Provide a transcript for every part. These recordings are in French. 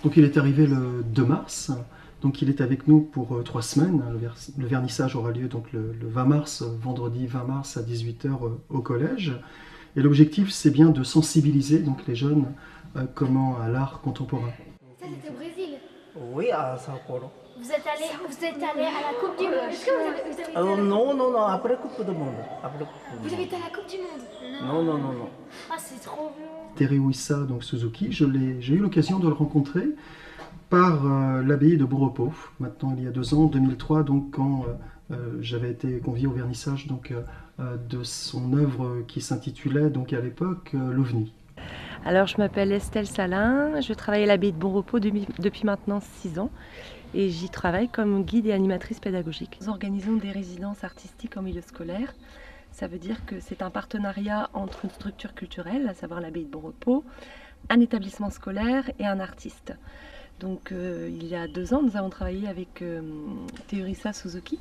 Donc il est arrivé le 2 mars, donc il est avec nous pour 3 semaines. Le vernissage aura lieu donc le 20 mars, vendredi 20 mars à 18 h au collège. Et l'objectif c'est bien de sensibiliser donc les jeunes à l'art contemporain. Ça c'était au Brésil. Oui, à Sao Paulo. Vous êtes allé à la Coupe du Monde. Est-ce que vous avez été Non, après Coupe du Monde. Vous avez été à la Coupe du Monde? Non. Ah, c'est trop bien. Teruisa donc Suzuki, j'ai eu l'occasion de le rencontrer par l'abbaye de Bon Repos, maintenant il y a 2 ans, 2003, donc quand j'avais été convié au vernissage donc, de son œuvre qui s'intitulait donc à l'époque l'OVNI. Alors je m'appelle Estelle Salin, je travaille à l'abbaye de Bon Repos depuis maintenant 6 ans et j'y travaille comme guide et animatrice pédagogique. Nous organisons des résidences artistiques en milieu scolaire. Ça veut dire que c'est un partenariat entre une structure culturelle, à savoir l'abbaye de Bon Repos, un établissement scolaire et un artiste. Donc il y a 2 ans, nous avons travaillé avec Teruisa Suzuki,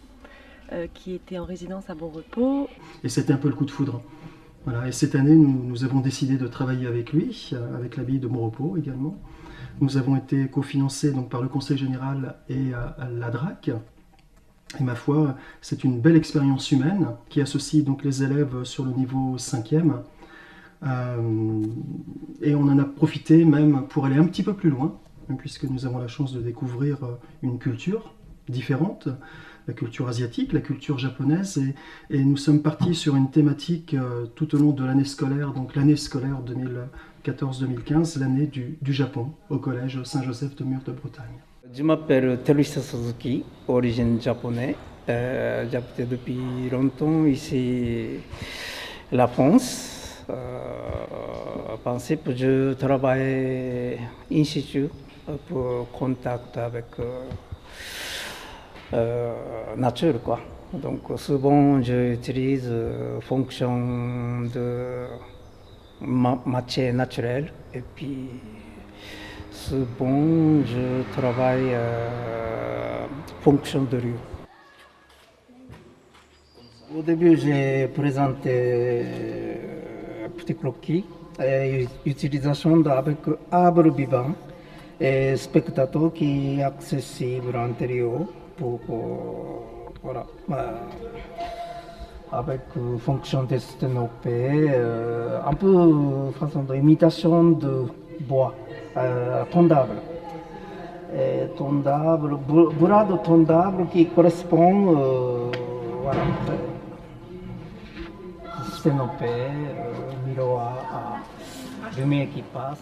qui était en résidence à Bon Repos. Et c'était un peu le coup de foudre. Voilà. Et cette année, nous avons décidé de travailler avec lui, avec l'abbaye de Bon Repos également. Nous avons été cofinancés donc, par le Conseil général et la DRAC. Et ma foi, c'est une belle expérience humaine qui associe donc les élèves sur le niveau 5e. Et on en a profité même pour aller un petit peu plus loin, puisque nous avons la chance de découvrir une culture différente, la culture asiatique, la culture japonaise, et nous sommes partis sur une thématique tout au long de l'année scolaire, donc l'année scolaire 2014-2015, l'année du Japon, au collège Saint-Joseph de Mur de Bretagne. Je m'appelle Teruisa Suzuki, origine japonaise. J'habite depuis longtemps ici, la France. En principe, je travaille in situ pour contact avec nature, quoi. Donc souvent, j'utilise fonction de matière naturelle et puis souvent, je travaille fonction de lieu. Au début, j'ai présenté un petit croquis, utilisation avec arbre vivant et spectateur qui est accessible à l'intérieur pour voilà, avec fonction de sténopée, un peu façon d'imitation de bois. Tondable. Bras de tondable qui correspond voilà, sténopée, miroir, lumière qui passe.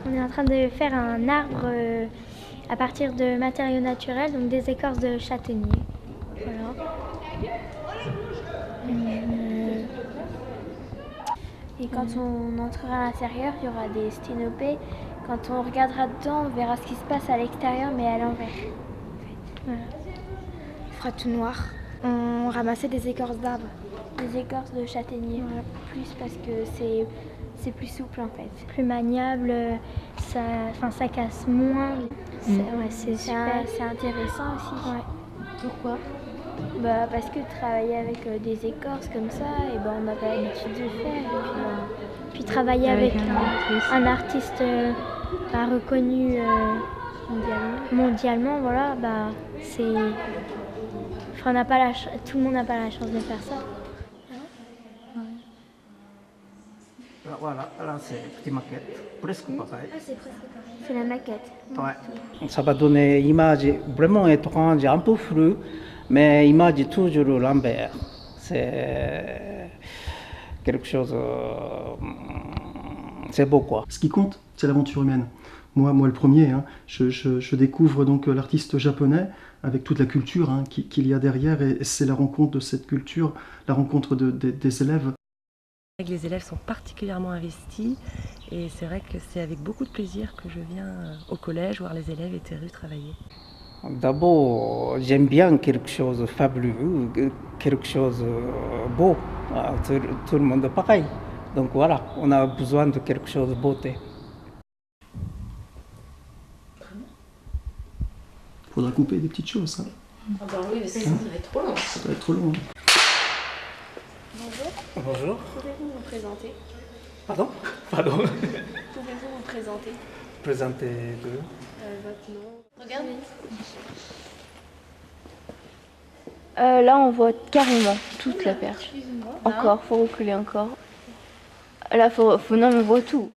On est en train de faire un arbre à partir de matériaux naturels, donc des écorces de châtaignier. Voilà. Et quand on entrera à l'intérieur, il y aura des sténopées. Quand on regardera dedans, on verra ce qui se passe à l'extérieur, mais à l'envers. En fait. Voilà. Il fera tout noir. On ramassait des écorces d'arbres, des écorces de châtaignier. Voilà. Plus parce que c'est plus souple en fait. Plus maniable, ça casse moins. C'est super. C'est intéressant aussi. Ouais. Pourquoi? Parce que travailler avec des écorces comme ça, on n'a pas l'habitude de faire. Et puis travailler avec un artiste reconnu mondialement, voilà, c'est. Enfin, tout le monde n'a pas la chance de faire ça. Voilà, là c'est une petite maquette, presque pareil. Ah, c'est presque pareil. C'est la maquette. Ouais. Ça va donner une image vraiment étrange, un peu floue, mais image toujours l'envers. C'est quelque chose, c'est beau quoi. Ce qui compte, c'est l'aventure humaine. Moi le premier, hein, je découvre donc l'artiste japonais avec toute la culture qu'il y a derrière, et c'est la rencontre de cette culture, la rencontre des élèves. Les élèves sont particulièrement investis et c'est vrai que c'est avec beaucoup de plaisir que je viens au collège voir les élèves et Teru travailler. D'abord, j'aime bien quelque chose de fabuleux, quelque chose de beau. Tout le monde est pareil. Donc voilà, on a besoin de quelque chose de beauté. Il faudra couper des petites choses. Ah bah oui, mais ça va être trop long. Ça doit être trop long. Bonjour, Bonjour. pouvez-vous vous présenter? Pardon? Pardon. Pouvez-vous vous présenter? Présenter de... Votre nom. Regarde. Là, on voit carrément toute la perche. Encore, faut reculer encore. Là, non, mais on voit tout.